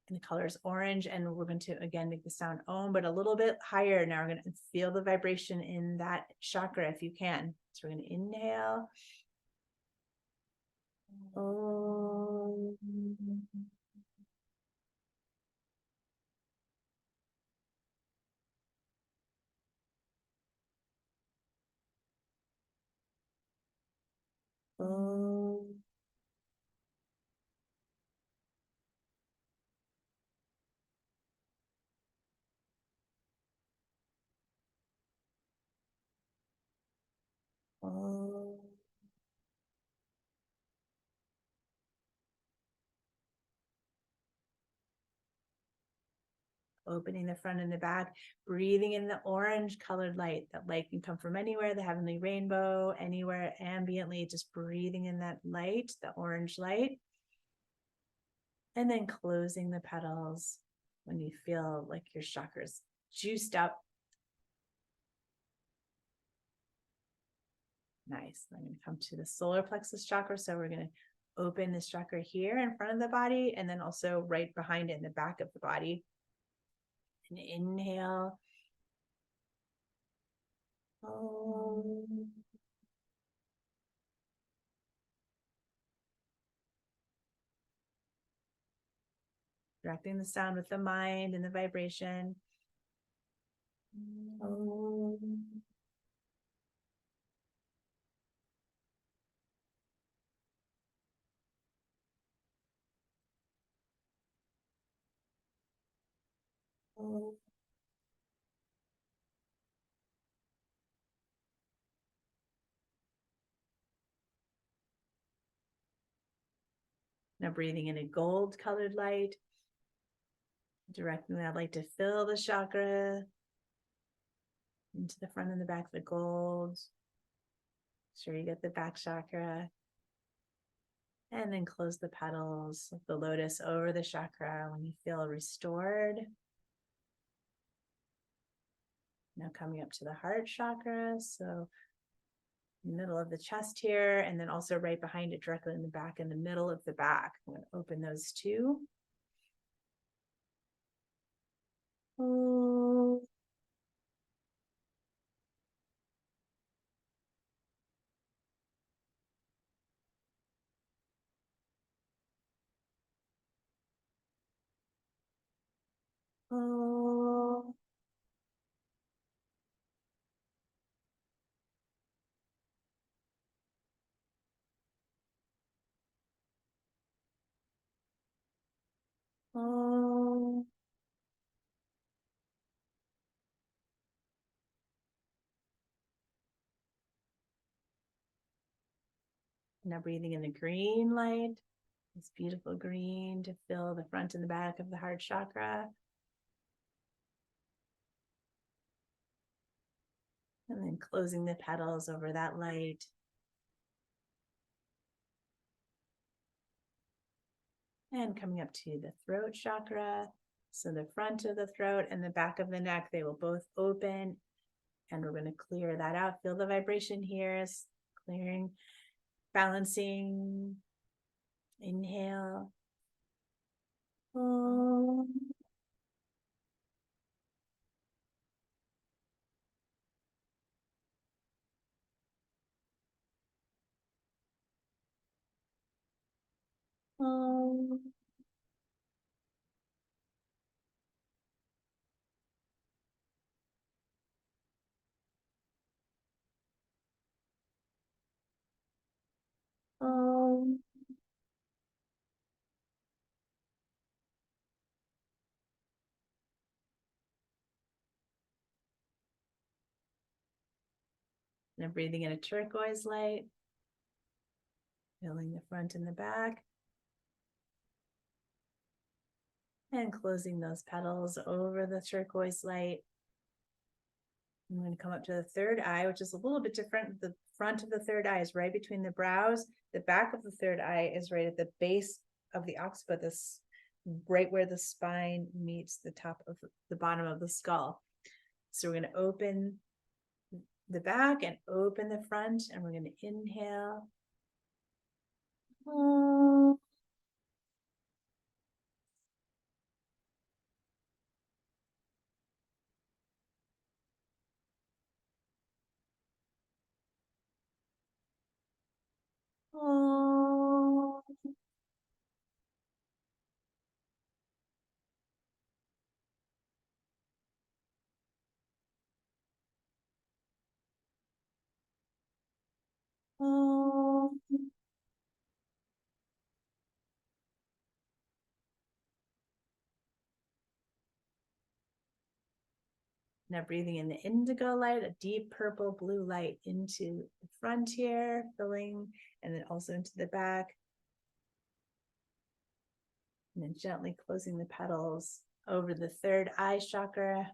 And the color is orange, and we're going to again make the sound Om, but a little bit higher. Now we're going to feel the vibration in that chakra if you can. So we're going to inhale. Om. Om. Om. Opening the front and the back, breathing in the orange colored light. That light can come from anywhere, the heavenly rainbow, anywhere ambiently, just breathing in that light, the orange light. And then closing the petals when you feel like your chakras juiced up. Nice. I'm going to come to the solar plexus chakra. So we're going to open this chakra here in front of the body, and then also right behind it in the back of the body. And inhale. Directing the sound with the mind and the vibration. Now breathing in a gold colored light, directing that light to fill the chakra into the front and the back of the gold. Sure you get the back chakra. And then close the petals of the lotus over the chakra when you feel restored. Now coming up to the heart chakra. So middle of the chest here, and then also right behind it, directly in the back, in the middle of the back. I'm going to open those two. Now breathing in the green light, this beautiful green to fill the front and the back of the heart chakra. And then closing the petals over that light. And coming up to the throat chakra. So the front of the throat and the back of the neck, they will both open. And we're going to clear that out. Feel the vibration here is clearing, balancing. Inhale. Now breathing in a turquoise light, filling the front and the back. And closing those petals over the turquoise light. I'm going to come up to the third eye, which is a little bit different. The front of the third eye is right between the brows. The back of the third eye is right at the base of the occiput, this right where the spine meets the top of the bottom of the skull. So we're going to open the back and open the front, and we're going to inhale. Now breathing in the indigo light, a deep purple blue light into the front here, filling, and then also into the back. And then gently closing the petals over the third eye chakra.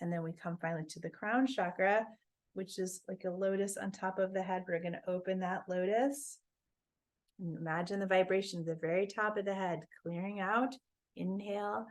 And then we come finally to the crown chakra, which is like a lotus on top of the head. We're going to open that lotus. And imagine the vibration at the very top of the head, clearing out. Inhale.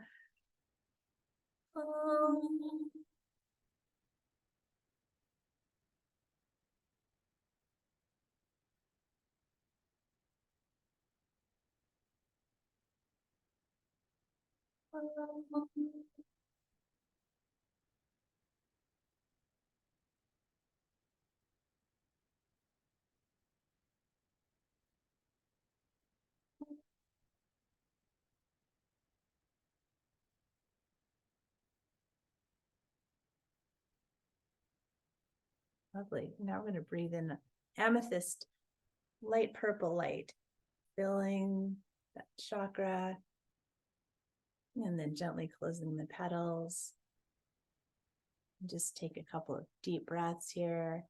Lovely. Now we're going to breathe in amethyst, light purple light, filling that chakra, and then gently closing the petals. Just take a couple of deep breaths here.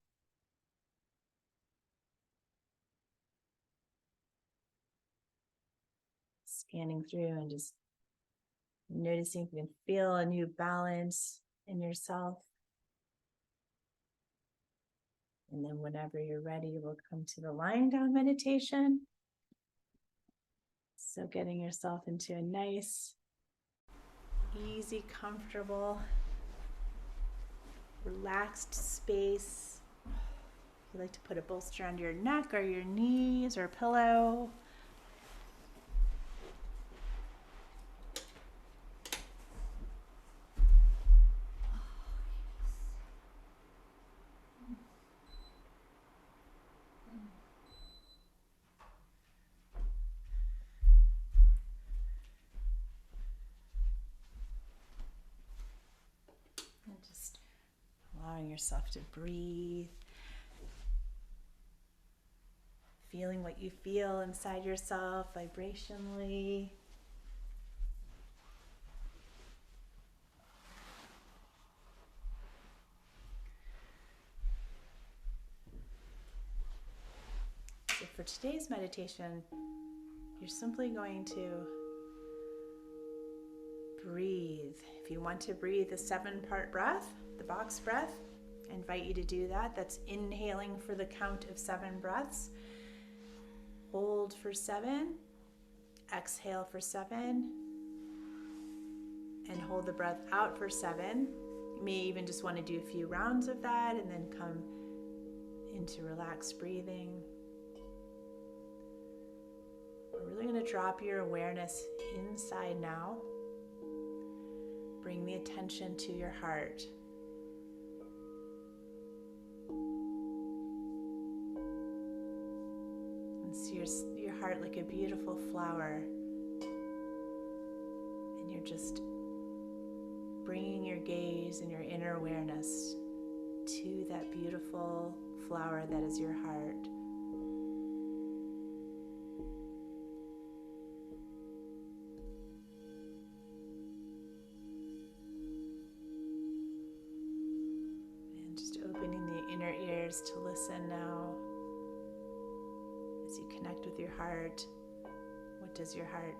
Scanning through and just noticing if you can feel a new balance in yourself. And then whenever you're ready, we'll come to the lying down meditation. So getting yourself into a nice, easy, comfortable, relaxed space. You like to put a bolster under your neck or your knees or a pillow. And just allowing yourself to breathe. Feeling what you feel inside yourself vibrationally. So for today's meditation, you're simply going to breathe. If you want to breathe a 7-part breath, the box breath, I invite you to do that. That's inhaling for the count of 7 breaths. Hold for 7, exhale for 7, and hold the breath out for 7. You may even just want to do a few rounds of that and then come into relaxed breathing. We're really going to drop your awareness inside now. Bring the attention to your heart. See your heart like a beautiful flower, and you're just bringing your gaze and your inner awareness to that beautiful flower that is your heart. And just opening the inner ears to listen now. As you connect with your heart, what does your heart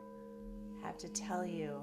have to tell you?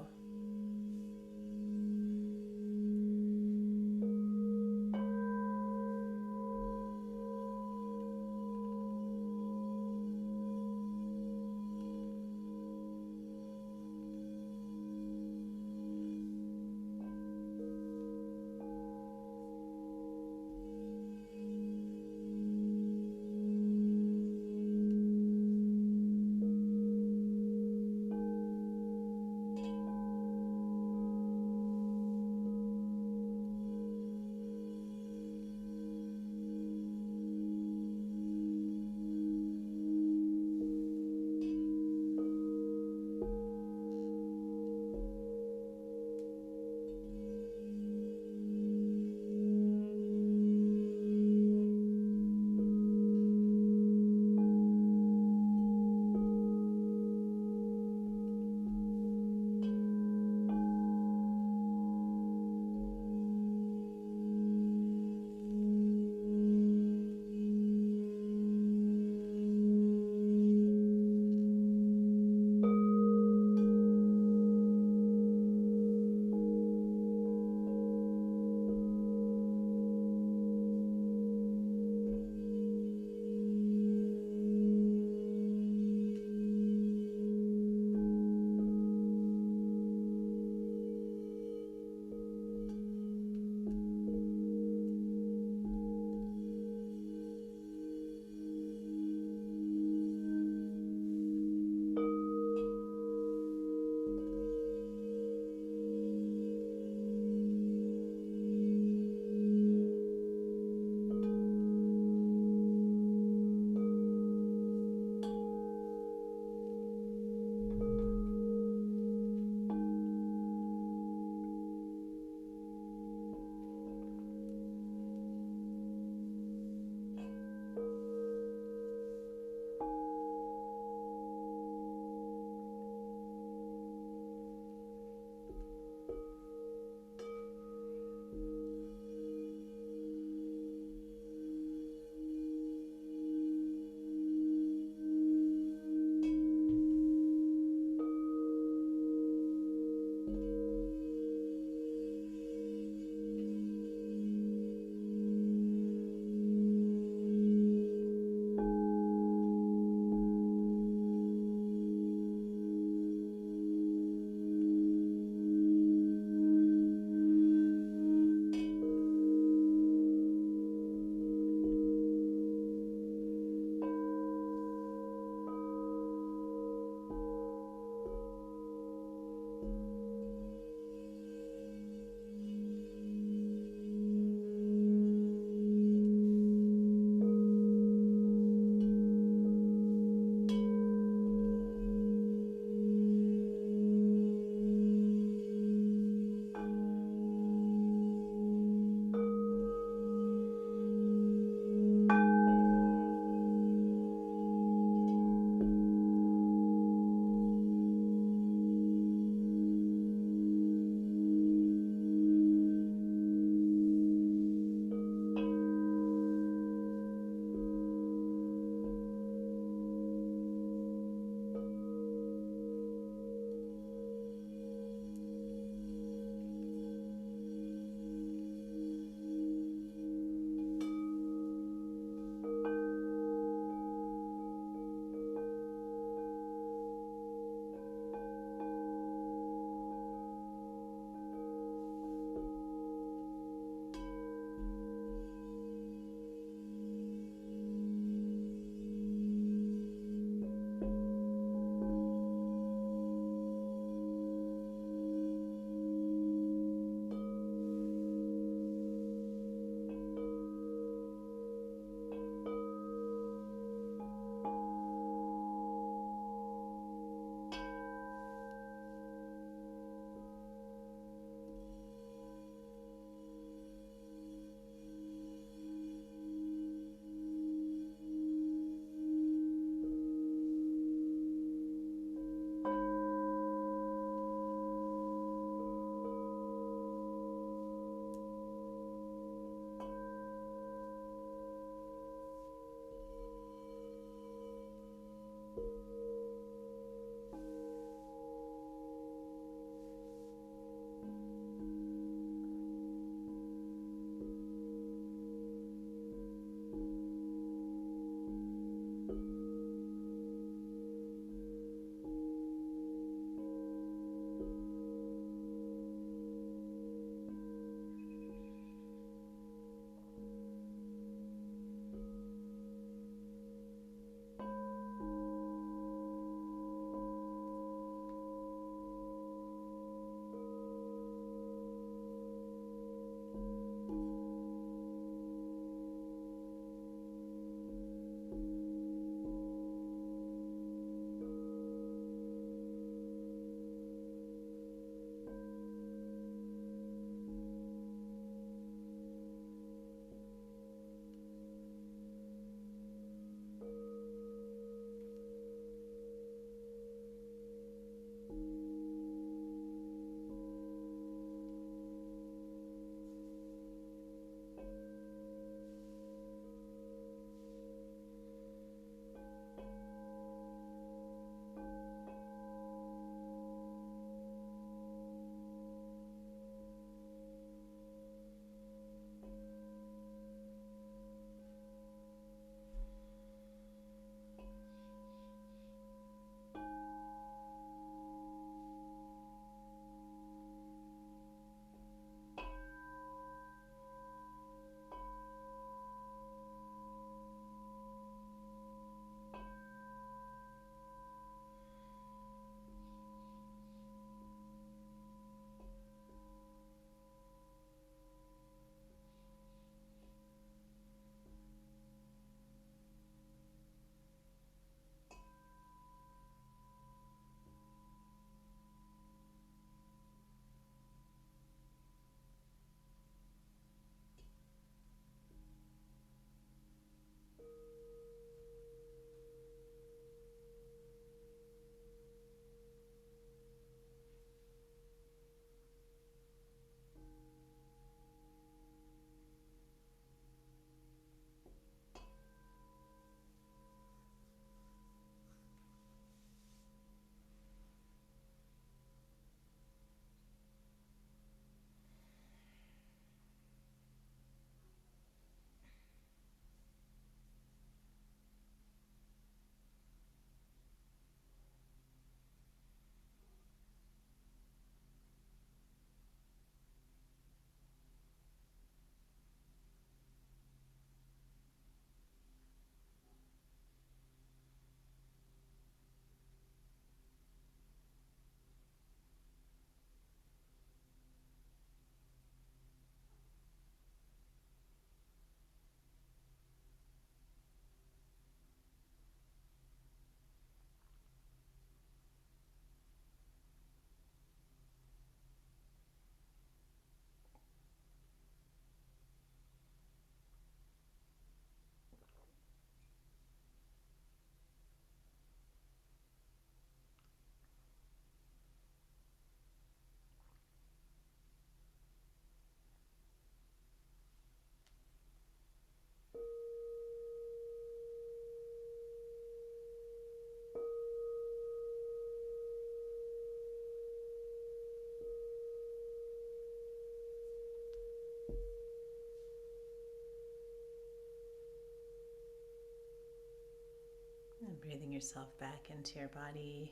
Breathing yourself back into your body,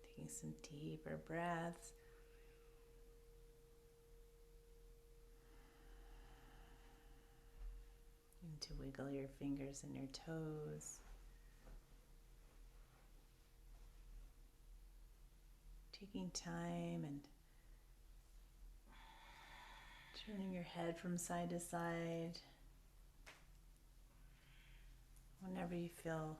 taking some deeper breaths. And to wiggle your fingers and your toes. Taking time and turning your head from side to side. Whenever you feel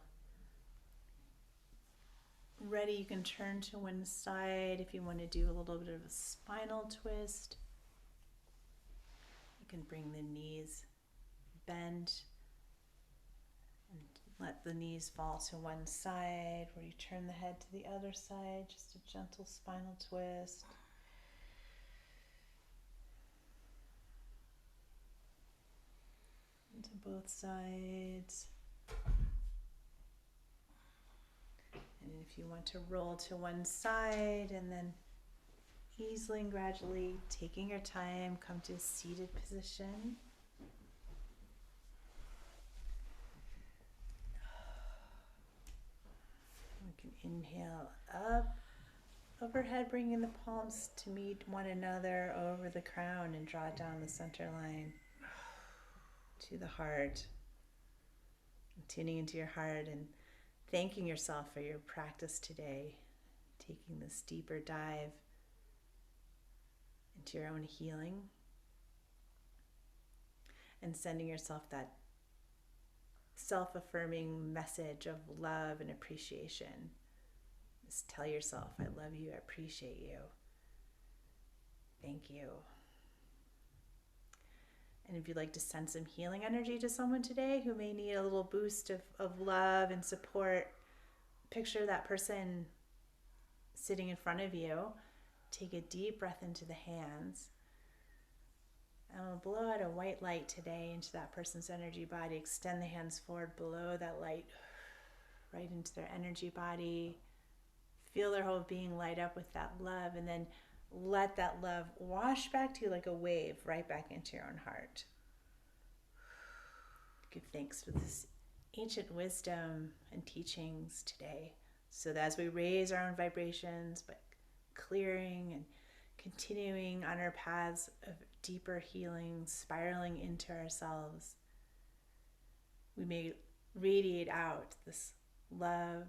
ready, you can turn to one side. If you want to do a little bit of a spinal twist, you can bring the knees bend and let the knees fall to one side, where you turn the head to the other side, just a gentle spinal twist. Into both sides. And if you want to roll to one side and then easily and gradually, taking your time, come to a seated position. We can inhale up overhead, bringing the palms to meet one another over the crown and draw down the center line to the heart. And tuning into your heart and thanking yourself for your practice today, taking this deeper dive into your own healing and sending yourself that self-affirming message of love and appreciation. Just tell yourself, I love you, I appreciate you, thank you. And if you'd like to send some healing energy to someone today who may need a little boost of love and support, picture that person sitting in front of you. Take a deep breath into the hands. And we'll blow out a white light today into that person's energy body. Extend the hands forward, blow that light right into their energy body. Feel their whole being light up with that love, and then let that love wash back to you like a wave right back into your own heart. Give thanks for this ancient wisdom and teachings today, so that as we raise our own vibrations, but clearing and continuing on our paths of deeper healing, spiraling into ourselves, we may radiate out this love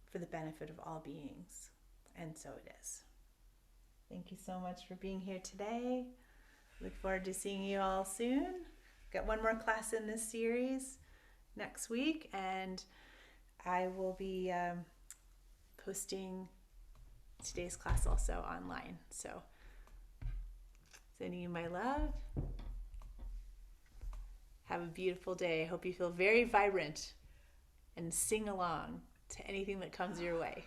for the benefit of all beings. And so it is. Thank you so much for being here today. Look forward to seeing you all soon. Got one more class in this series next week, and I will be posting today's class also online. So sending you my love. Have a beautiful day. I hope you feel very vibrant and sing along to anything that comes your way.